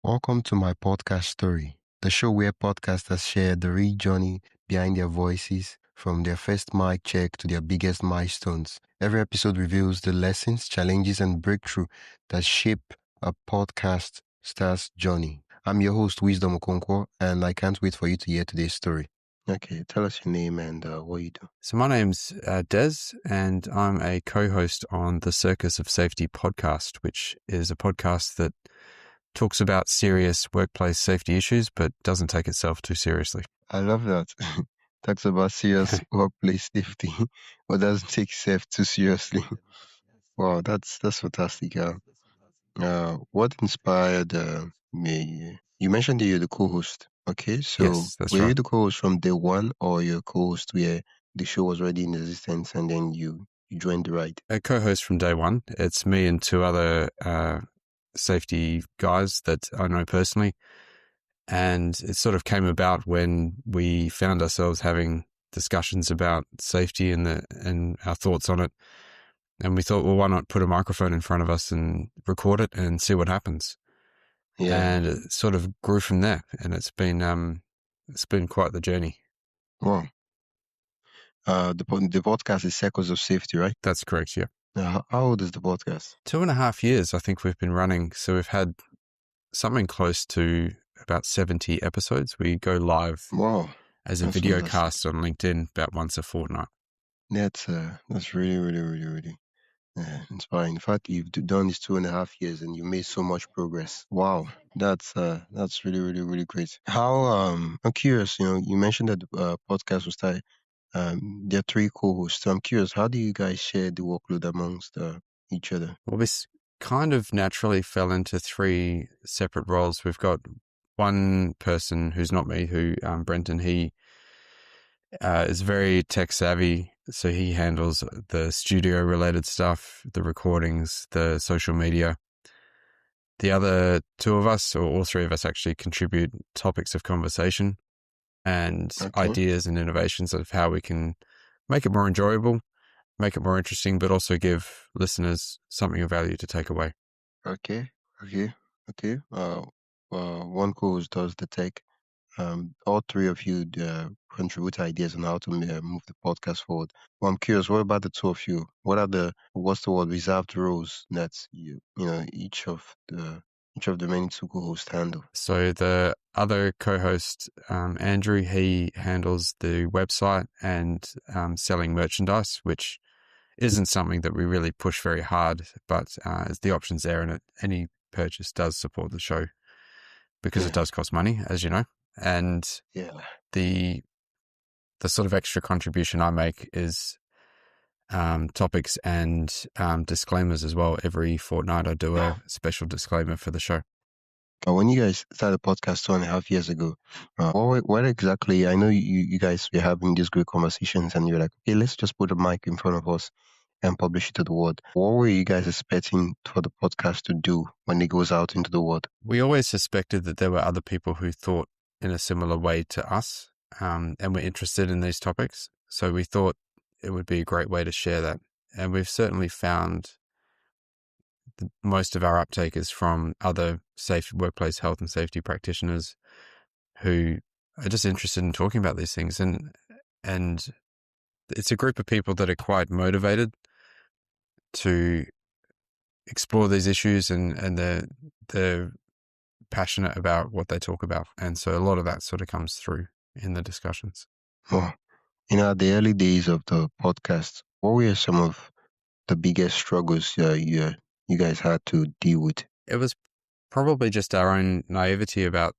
Welcome to my podcast story, the show where podcasters share the real journey behind their voices, from their first mic check to their biggest milestones. Every episode reveals the lessons, challenges, and breakthrough that shape a podcast star's journey. I'm your host, Wisdom Okonkwo, and I can't wait for you to hear today's story. Okay, tell us your name and what you do. So my name's Des, and I'm a co-host on the Circus of Safety podcast, which is a podcast that talks about serious workplace safety issues, but doesn't take itself too seriously. I love that. Talks about serious workplace safety, but doesn't take itself too seriously. Wow, that's fantastic. What inspired me? You mentioned that you're the co-host. Okay, so Yes, that's were you right. the co-host from day one, or you're co-host where the show was already in existence and then you joined the ride? A co-host from day one. It's me and two other safety guys that I know personally. And it sort of came about when we found ourselves having discussions about safety and our thoughts on it. And we thought, well, why not put a microphone in front of us and record it and see what happens? Yeah. And it sort of grew from there. And it's been quite the journey. Wow. The podcast is Circus of Safety, right? That's correct, yeah. How old is the podcast? 2.5 years, I think we've been running. So we've had something close to about 70 episodes. We go live as a video cast on LinkedIn about once a fortnight. That's really inspiring. In fact, you've done this 2.5 years and you made so much progress. Wow, that's really great. How I'm curious. You mentioned that the podcast will start. There are 3 co-hosts. So I'm curious, how do you guys share the workload amongst each other? Well, this kind of naturally fell into 3 separate roles. We've got one person who's not me, Brenton, he is very tech savvy. So he handles the studio related stuff, the recordings, the social media. The other 2 of us, or all 3 of us, actually contribute topics of conversation and ideas and innovations of how we can make it more enjoyable, make it more interesting, but also give listeners something of value to take away. Okay. One co-host does the tech. All 3 of you contribute ideas on how to move the podcast forward. Well, I'm curious, what about the 2 of you? What's the word, reserved roles that each of the many 2 co-hosts handle? So the other co-host, Andrew, he handles the website and selling merchandise, which isn't something that we really push very hard, but the option's there, and any purchase does support the show because it does cost money, as you know. And the sort of extra contribution I make is topics and disclaimers as well. Every fortnight I do a special disclaimer for the show. When you guys started the podcast 2.5 years ago, what exactly, I know you guys were having these great conversations and you're like, okay, let's just put a mic in front of us and publish it to the world. What were you guys expecting for the podcast to do when it goes out into the world? We always suspected that there were other people who thought in a similar way to us and were interested in these topics. So we thought it would be a great way to share that. And we've certainly found most of our uptake is from other workplace health and safety practitioners who are just interested in talking about these things. And it's a group of people that are quite motivated to explore these issues, and they're passionate about what they talk about. And so a lot of that sort of comes through in the discussions. Well, at the early days of the podcast, what were some of the biggest struggles you guys had to deal with? It was probably just our own naivety about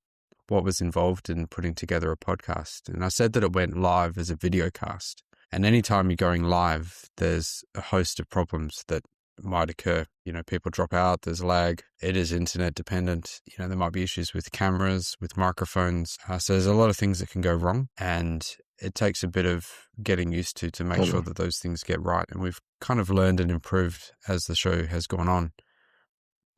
what was involved in putting together a podcast. And I said that it went live as a video cast. And anytime you're going live, there's a host of problems that might occur. People drop out, there's lag, it is internet dependent. There might be issues with cameras, with microphones. So there's a lot of things that can go wrong. And it takes a bit of getting used to make sure that those things get right. And we've kind of learned and improved as the show has gone on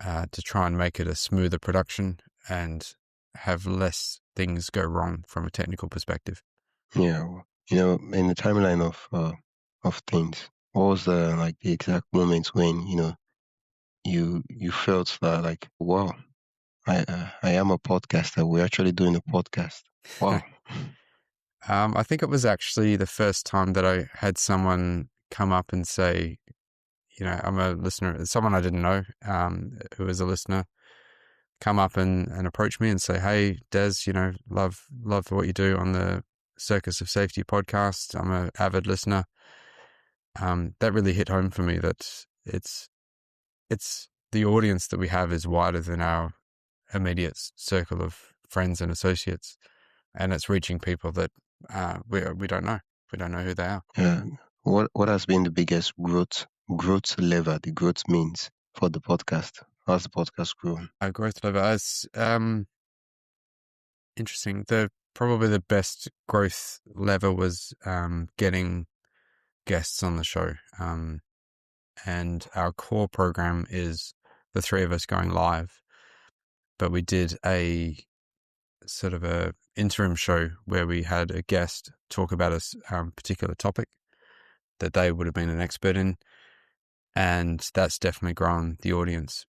to try and make it a smoother production and have less things go wrong from a technical perspective. Yeah, in the timeline of things, what was the exact moments when you felt like, wow, I am a podcaster. We're actually doing a podcast. Wow. I think it was actually the first time that I had someone come up and say, I'm a listener, someone I didn't know, who was a listener, come up and approach me and say, "Hey, Des, love what you do on the Circus of Safety podcast. I'm an avid listener." That really hit home for me that it's the audience that we have is wider than our immediate circle of friends and associates, and it's reaching people that we don't know. We don't know who they are. What has been the biggest growth lever, the growth means for the podcast? How's the podcast grown? Our growth lever is interesting. Probably the best growth lever was getting guests on the show. And our core program is the three of us going live. But we did a sort of a interim show where we had a guest talk about a particular topic that they would have been an expert in. And that's definitely grown the audience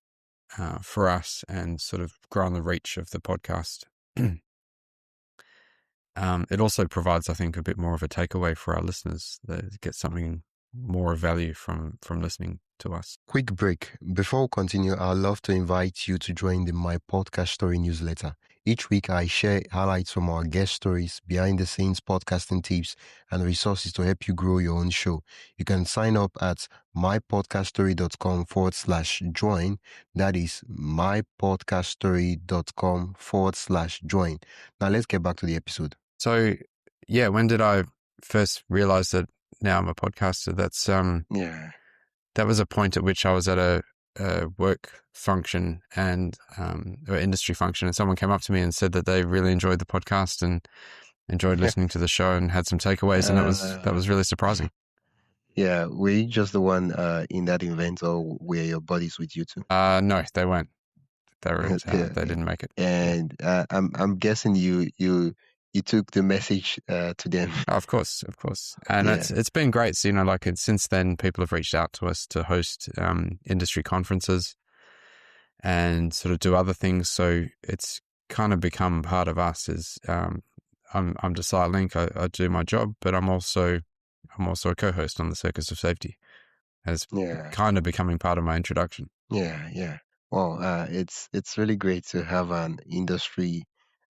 for us and sort of grown the reach of the podcast. It also provides, I think, a bit more of a takeaway for our listeners. They get something more of value from listening to us. Quick break. Before we continue, I'd love to invite you to join the My Podcast Story newsletter. Each week, I share highlights from our guest stories, behind-the-scenes podcasting tips, and resources to help you grow your own show. You can sign up at mypodcaststory.com/join. That is mypodcaststory.com/join. Now, let's get back to the episode. So, yeah, when did I first realize that now I'm a podcaster? That was a point at which I was at a work function and or industry function, and someone came up to me and said that they really enjoyed the podcast and enjoyed listening to the show and had some takeaways, and that was really surprising. Yeah, were you just the one in that event, or were your buddies with you too? No, they weren't. They weren't. They didn't make it. And I'm guessing you took the message to them. Of course. And it's been great. So, since then, people have reached out to us to host industry conferences and sort of do other things. So it's kind of become part of us. I'm Desai Link. I do my job, but I'm also a co-host on the Circus of Safety. As kind of becoming part of my introduction. Yeah. Well, it's really great to have an industry.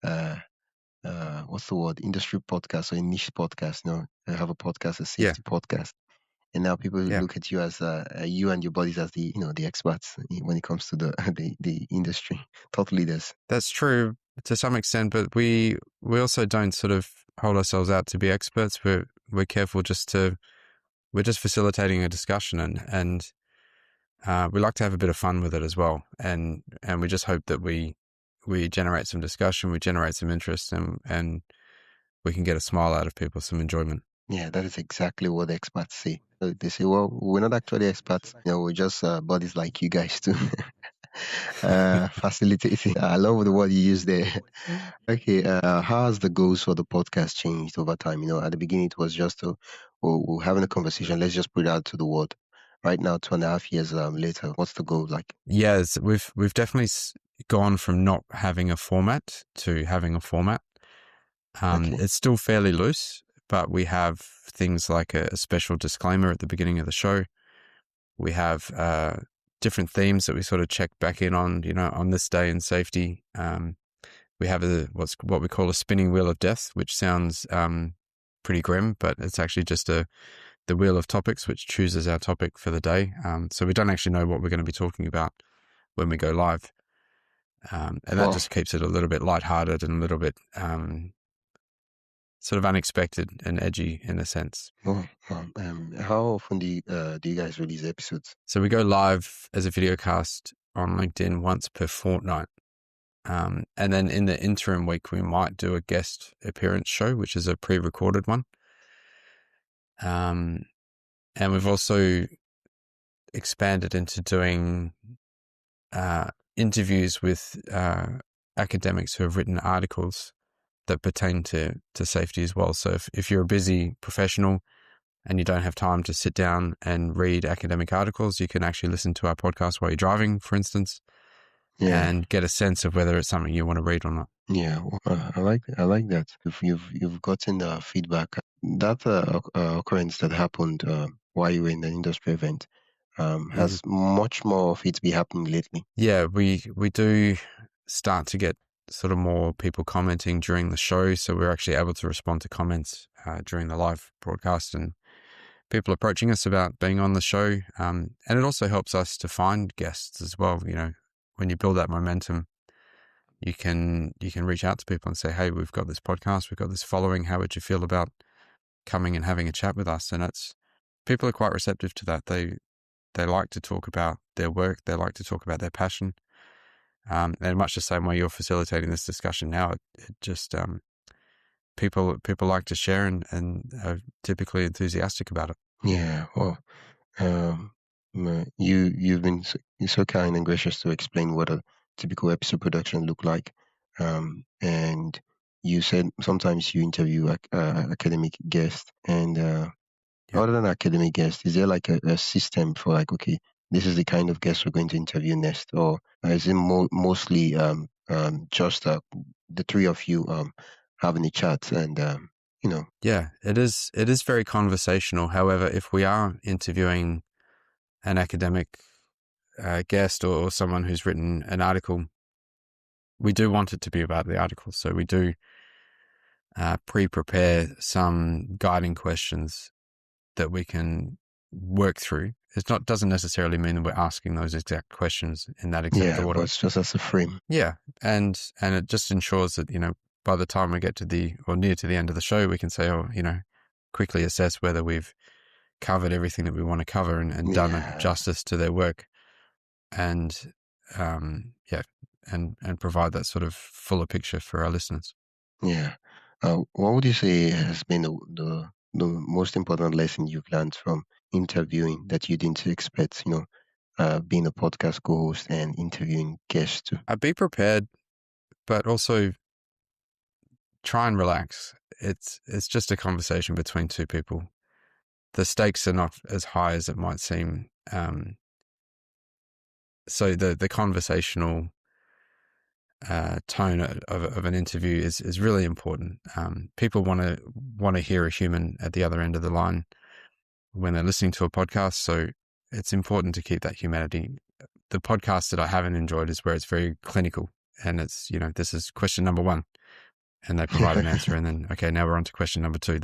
What's the word? Industry podcast or a niche podcast. I have a podcast, a safety podcast, and now people look at you as you and your buddies as the the experts when it comes to the the industry, thought leaders. That's true to some extent, but we also don't sort of hold ourselves out to be experts. We're careful we're just facilitating a discussion and we like to have a bit of fun with it as well, and we just hope that we generate some discussion, we generate some interest, and we can get a smile out of people, some enjoyment. Yeah, that is exactly what the experts say. They say, well, we're not actually experts. We're just buddies like you guys too. Facilitating. I love the word you use there. Okay, how has the goals for the podcast changed over time? At the beginning it was just we're having a conversation. Let's just put it out to the world. Right now, 2.5 years later, what's the goal like? Yes, we've definitely gone from not having a format to having a format. It's still fairly loose, but we have things like a special disclaimer at the beginning of the show. We have different themes that we sort of check back in on, on this day in safety. We have what we call a spinning wheel of death, which sounds pretty grim, but it's actually just the wheel of topics, which chooses our topic for the day. So we don't actually know what we're going to be talking about when we go live. And that just keeps it a little bit lighthearted and a little bit sort of unexpected and edgy in a sense. How often do you guys release episodes? So we go live as a video cast on LinkedIn once per fortnight. And then in the interim week, we might do a guest appearance show, which is a pre-recorded one. And we've also expanded into doing interviews with academics who have written articles that pertain to safety as well. So if you're a busy professional and you don't have time to sit down and read academic articles, you can actually listen to our podcast while you're driving, for instance. and get a sense of whether it's something you want to read or not. Yeah, I like that. If you've gotten feedback, that occurrence that happened while you were in the industry event, has much more of it be happening lately. Yeah, we do start to get sort of more people commenting during the show, so we're actually able to respond to comments during the live broadcast, and people approaching us about being on the show. And it also helps us to find guests as well. You know, when you build that momentum, you can reach out to people and say, hey, we've got this podcast, we've got this following. How would you feel about coming and having a chat with us? And people are quite receptive to that. They like to talk about their work. They like to talk about their passion. And much the same way you're facilitating this discussion now, it just, people like to share and are typically enthusiastic about it. Yeah, well, you've been so kind and gracious to explain what a typical episode production look like, and you said sometimes you interview academic guests, and Yeah. other than academic guests, is there like a system for like, okay, this is the kind of guest we're going to interview next, or is it mostly just the three of you having a chat and you know? Yeah, it is very conversational. However, if we are interviewing an academic guest or someone who's written an article, we do want it to be about the article. So we do pre-prepare some guiding questions that we can work through. Doesn't necessarily mean that we're asking those exact questions in that exact Yeah, order. but it's just as a frame. Yeah, and it just ensures that, you know, by the time we get to near to the end of the show, we can say, oh, you know, quickly assess whether we've covered everything that we want to cover and done justice to their work, and and provide that sort of fuller picture for our listeners. Yeah. What would you say has been the most important lesson you've learned from interviewing that you didn't expect, being a podcast co-host and interviewing guests too? Be prepared, but also try and relax. It's just a conversation between two people. The stakes are not as high as it might seem. So the conversational tone of an interview is really important. People want to hear a human at the other end of the line when they're listening to a podcast. So it's important to keep that humanity. The podcast that I haven't enjoyed is where it's very clinical, and it's, you know, this is question number one, and they provide an answer, and then, okay, now we're on to question number two.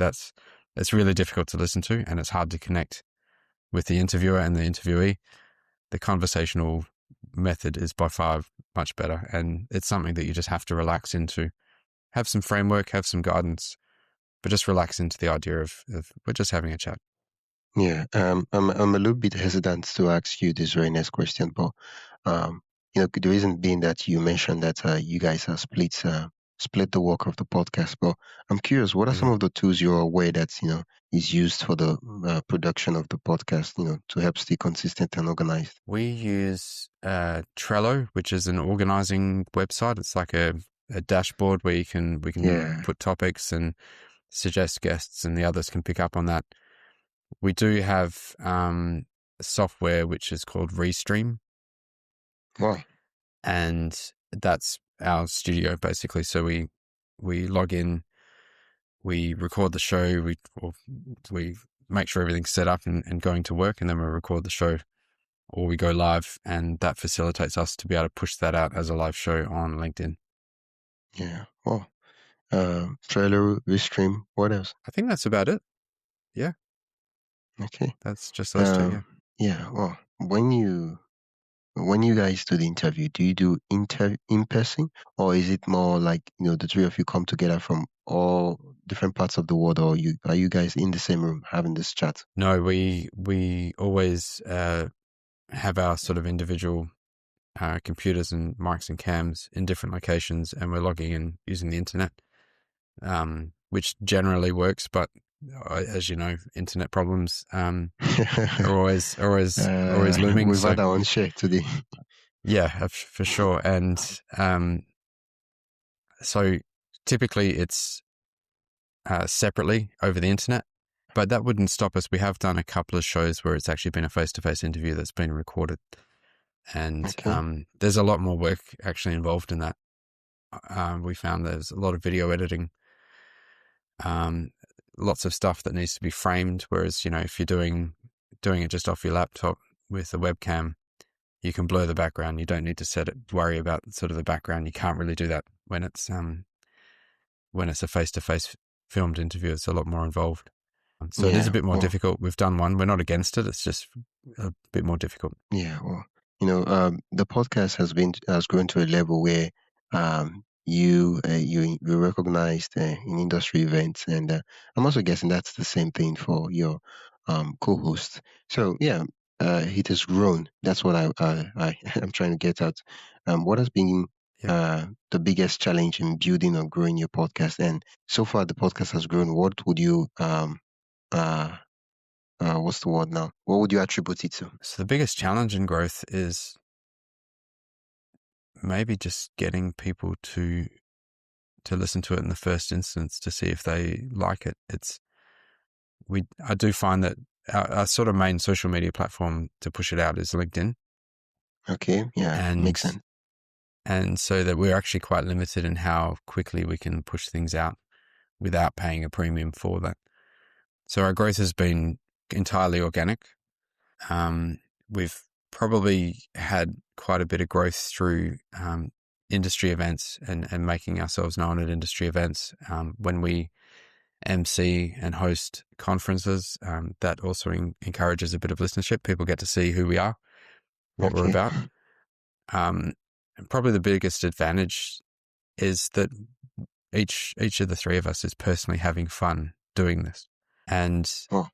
It's really difficult to listen to, and it's hard to connect with the interviewer and the interviewee. The conversational method is by far much better, and it's something that you just have to relax into. Have some framework, have some guidance, but just relax into the idea of we're just having a chat. Yeah, I'm a little bit hesitant to ask you this very next question, but the reason being that you mentioned that you guys are split the work of the podcast. But I'm curious, what are some of the tools you're aware that is used for the production of the podcast, to help stay consistent and organized? We use Trello, which is an organizing website. It's like a dashboard where we can put topics and suggest guests, and the others can pick up on that. We do have software which is called Restream. Wow. And that's our studio, basically. So we log in, we record the show, we make sure everything's set up and going to work, and then we record the show, or we go live, and that facilitates us to be able to push that out as a live show on LinkedIn. Yeah. Well, Trello, Restream, what else? I think that's about it. Yeah. Okay. That's just those two. Yeah. Yeah. Well, when you guys do the interview, do you do in person, or is it more like, the three of you come together from all different parts of the world, or are you guys in the same room having this chat? No, we always have our sort of individual computers and mics and cams in different locations, and we're logging in using the internet, which generally works, but as you know, internet problems are always looming. We've had our own share today. Yeah, for sure. And so typically it's separately over the internet, but that wouldn't stop us. We have done a couple of shows where it's actually been a face-to-face interview that's been recorded, And Okay. there's a lot more work actually involved in that. We found there's a lot of video editing, lots of stuff that needs to be framed. Whereas, if you're doing it just off your laptop with a webcam, you can blur the background. You don't need to worry about sort of the background. You can't really do that when it's a face-to-face filmed interview. It's a lot more involved. So it is a Yeah. bit more Well, difficult. We've done one. We're not against it. It's just a bit more difficult. yeah. Well, the podcast has grown to a level where you recognized in industry events, and I'm also guessing that's the same thing for your co-host. So yeah, it has grown. That's what I I'm trying to get at. What has been Yeah. the biggest challenge in building or growing your podcast? And so far, the podcast has grown. What would you uh what's the word now? What would you attribute it to? So the biggest challenge in growth is maybe just getting people to listen to it in the first instance to see if they like it. I do find that our sort of main social media platform to push it out is LinkedIn. Okay, yeah, And makes sense. so that we're actually quite limited in how quickly we can push things out without paying a premium for that. So our growth has been entirely organic. We've probably had quite a bit of growth through industry events and making ourselves known at industry events. When we MC and host conferences, that also encourages a bit of listenership. People get to see who we are, what we're Okay. about. And probably the biggest advantage is that each of the three of us is personally having fun doing this, and Oh,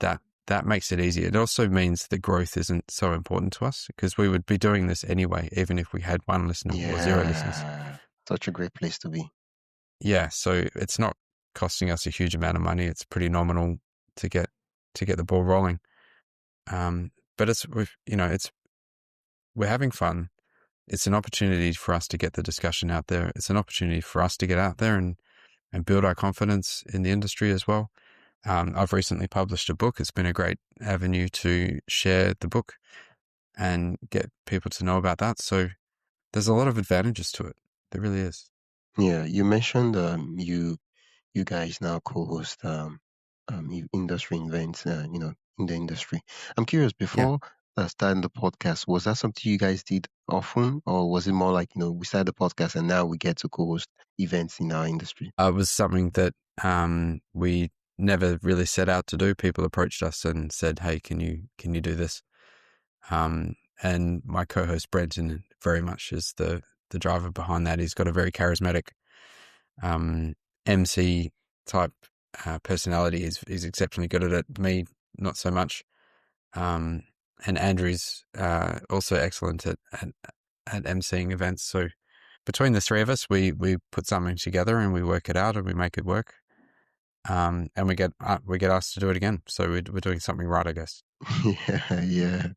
that makes it easier. It also means that growth isn't so important to us because we would be doing this anyway, even if we had one listener or zero listeners. yeah, such a great place to be. Yeah, so it's not costing us a huge amount of money. It's pretty nominal to get the ball rolling. But we're having fun. It's an opportunity for us to get the discussion out there. It's an opportunity for us to get out there and build our confidence in the industry as well. I've recently published a book. It's been a great avenue to share the book and get people to know about that. So there's a lot of advantages to it. There really is. Yeah, you mentioned you guys now co-host industry events, in the industry. I'm curious, Yeah. before starting the podcast, was that something you guys did often, or was it more like, we started the podcast and now we get to co-host events in our industry? It was something that we never really set out to do. People approached us and said, "Hey, can you do this?" And my co-host Brenton very much is the driver behind that. He's got a very charismatic MC type personality. He's exceptionally good at it. Me, not so much. And Andrew's also excellent at MCing events. So between the three of us, we put something together and we work it out and we make it work. And we get asked to do it again. So we're doing something right, I guess. Yeah, yeah.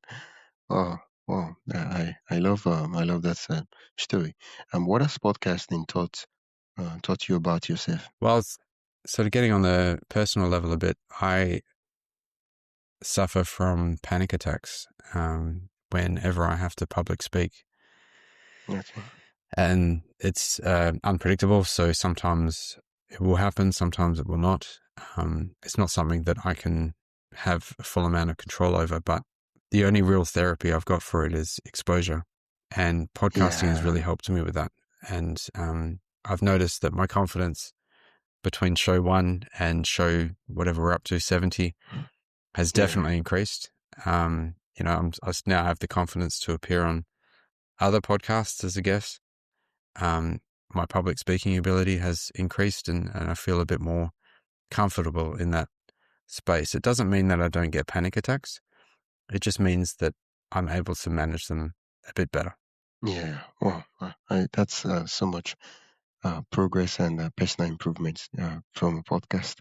Oh, wow. I love that story. What has podcasting taught you about yourself? Well, it's sort of getting on the personal level a bit. I suffer from panic attacks whenever I have to public speak. Okay. And it's unpredictable. So sometimes it will happen, sometimes it will not. It's not something that I can have a full amount of control over, but the only real therapy I've got for it is exposure. And podcasting has really Yeah, helped me with that. And I've noticed that my confidence between show 1 and show whatever we're up to, 70, has yeah, definitely increased. I now have the confidence to appear on other podcasts as a guest. My public speaking ability has increased and I feel a bit more comfortable in that space. It doesn't mean that I don't get panic attacks. It just means that I'm able to manage them a bit better. yeah. Well, that's so much progress and personal improvements from a podcast.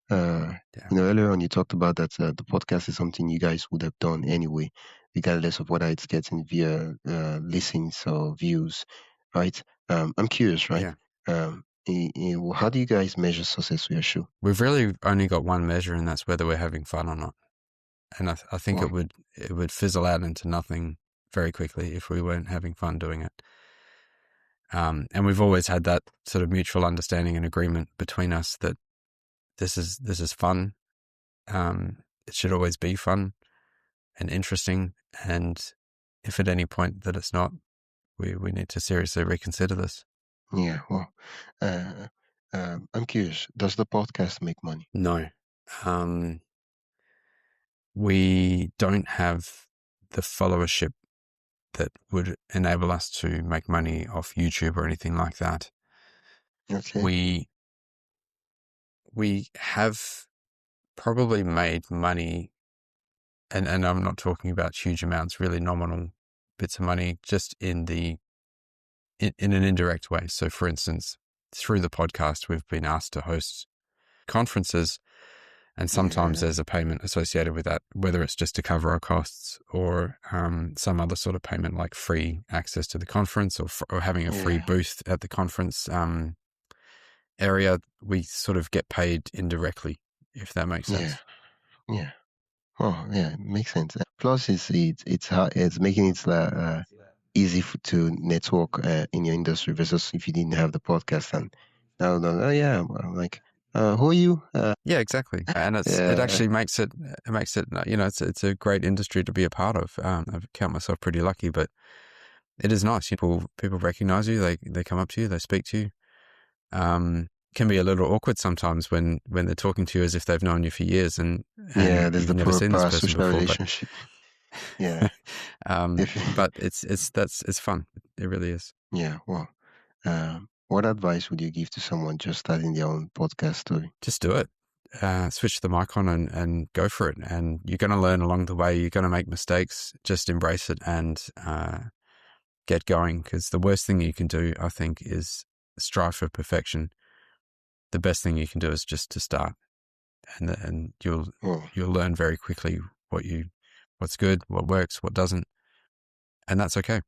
Uh, Yeah. earlier on you talked about that the podcast is something you guys would have done anyway, regardless of whether it's getting via listens or views, right? I'm curious, right? Yeah. How do you guys measure success with your show? We've really only got one measure, and that's whether we're having fun or not. And I think Well, it would fizzle out into nothing very quickly if we weren't having fun doing it. And we've always had that sort of mutual understanding and agreement between us that this is fun. It should always be fun and interesting. And if at any point that it's not, we need to seriously reconsider this. Yeah, well, I'm curious. Does the podcast make money? No. We don't have the followership that would enable us to make money off YouTube or anything like that. Okay. We have probably made money, and I'm not talking about huge amounts, really nominal bits of money, just in an indirect way. So, for instance, through the podcast, we've been asked to host conferences, and sometimes there's a payment associated with that, whether it's just to cover our costs or some other sort of payment like free access to the conference or having a free booth at the conference area. We sort of get paid indirectly, if that makes sense. Yeah. Oh, yeah, it makes sense. Plus, it's hard, it's making it easy to network in your industry versus if you didn't have the podcast. And now, yeah, I'm like, who are you? Yeah, exactly. And it actually makes it, it's a great industry to be a part of. I count myself pretty lucky, but it is nice. People recognize you. They come up to you. They speak to you. Can be a little awkward sometimes when they're talking to you as if they've known you for years and there's you've the never seen this person social before. relationship. Yeah. But it's fun. It really is. Yeah. Well, what advice would you give to someone just starting their own podcast story? Just do it. Switch the mic on and go for it. And you're going to learn along the way. You're going to make mistakes. Just embrace it and get going. Because the worst thing you can do, I think, is strive for perfection. The best thing you can do is just to start, and you'll learn very quickly what's good, what works, what doesn't, and that's okay.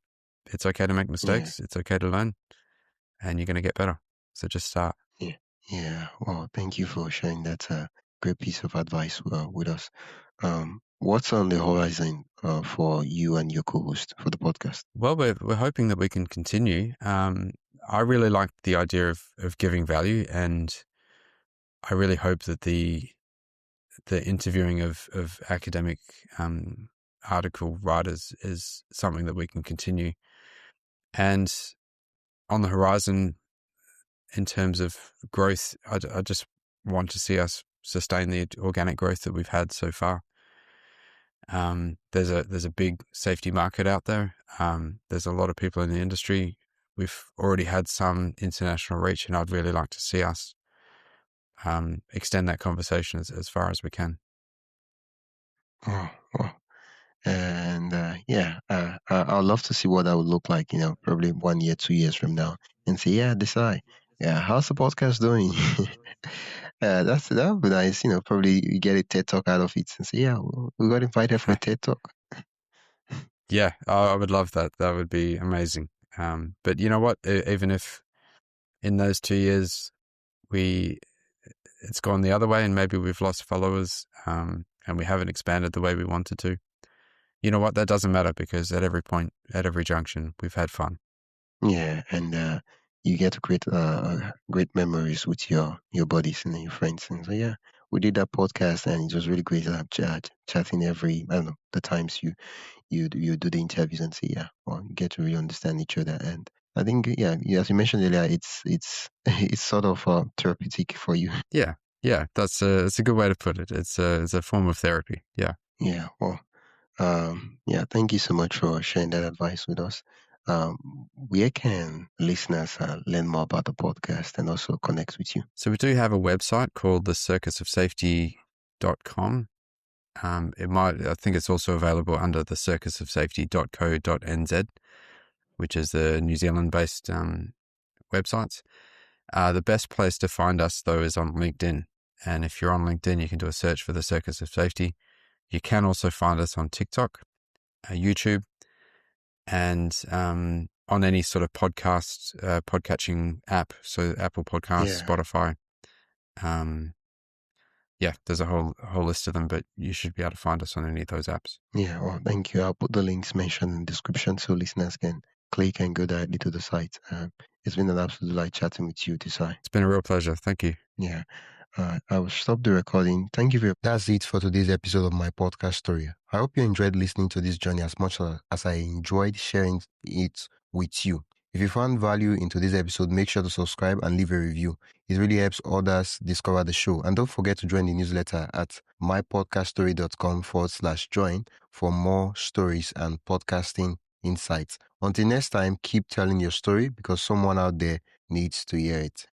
It's okay to make mistakes. It's okay to learn, and you're going to get better. So just start. Yeah. Well, thank you for sharing that great piece of advice with us. What's on the horizon for you and your co-host for the podcast? Well, we're hoping that we can continue. I really like the idea of giving value, and I really hope that the interviewing of academic article writers is something that we can continue. And on the horizon, in terms of growth, I just want to see us sustain the organic growth that we've had so far. There's a big safety market out there. There's a lot of people in the industry. We've already had some international reach, and I'd really like to see us extend that conversation as far as we can. Oh, well. And I'd love to see what that would look like, probably 1 year, 2 years from now, and say, Desai, how's the podcast doing? That would be nice, probably you get a TED Talk out of it and say, we got invited for a TED Talk. Yeah, I would love that. That would be amazing. But you know what? Even if in those 2 years it's gone the other way and maybe we've lost followers and we haven't expanded the way we wanted to, you know what? That doesn't matter because at every point, at every junction, we've had fun. Yeah, and you get to create great memories with your buddies and your friends. And so, we did that podcast and it was really great chatting every, I don't know, the times you do the interviews and say, you get to really understand each other. And I think, as you mentioned earlier, it's it's sort of therapeutic for you. Yeah, that's a good way to put it. It's a form of therapy. Yeah. Yeah. Well, thank you so much for sharing that advice with us. Where can listeners learn more about the podcast and also connect with you? So we do have a website called the Circus of Safety.com. I think it's also available under the Circus of Safety.co.nz, which is the New Zealand-based websites. The best place to find us, though, is on LinkedIn. And if you're on LinkedIn, you can do a search for the Circus of Safety. You can also find us on TikTok, YouTube, and on any sort of podcatching app. So Apple Podcasts, Spotify. yeah, there's a whole list of them, but you should be able to find us on any of those apps. Yeah, well, thank you. I'll put the links mentioned in the description so listeners can click and go directly to the site. It's been an absolute delight chatting with you, Desai. It's been a real pleasure. Thank you. Yeah. I will stop the recording. Thank you. That's it for today's episode of my podcast story. I hope you enjoyed listening to this journey as much as I enjoyed sharing it with you. If you found value in today's episode, make sure to subscribe and leave a review. It really helps others discover the show. And don't forget to join the newsletter at mypodcaststory.com/join for more stories and podcasting insights. Until next time, keep telling your story because someone out there needs to hear it.